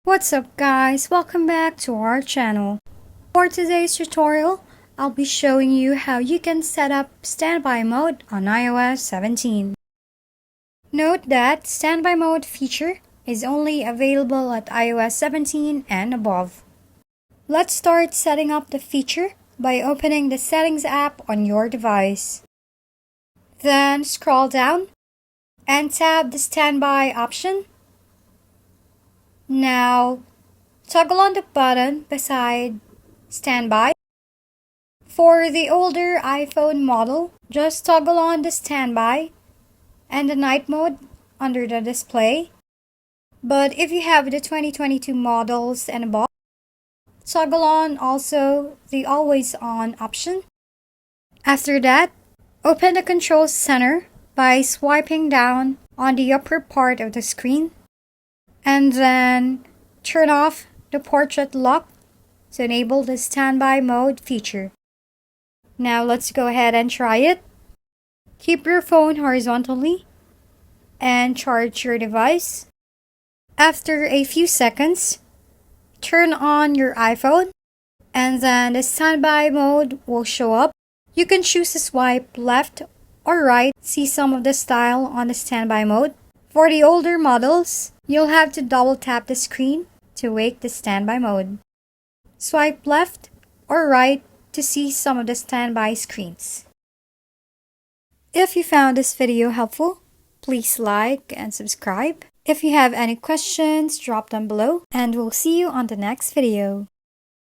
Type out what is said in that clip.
What's up guys, welcome back to our channel. For today's tutorial, I'll be showing you how you can set up standby mode on iOS 17. Note that standby mode feature is only available at iOS 17 and above. Let's start setting up the feature by opening the Settings app on your device. Then scroll down and tap the standby option. Now, toggle on the button beside Standby. For the older iPhone model, just toggle on the Standby and the Night mode under the display. But if you have the 2022 models and above, toggle on also the Always On option. After that, open the Control Center by swiping down on the upper part of the screen. And then turn off the portrait lock to enable the standby mode feature. Now let's go ahead and try it. Keep your phone horizontally and charge your device. After a few seconds, turn on your iPhone and then the standby mode will show up. You can choose to swipe left or right to see some of the style on the standby mode. For the older models, you'll have to double tap the screen to wake the standby mode. Swipe left or right to see some of the standby screens. If you found this video helpful, please like and subscribe. If you have any questions, drop them below and we'll see you on the next video.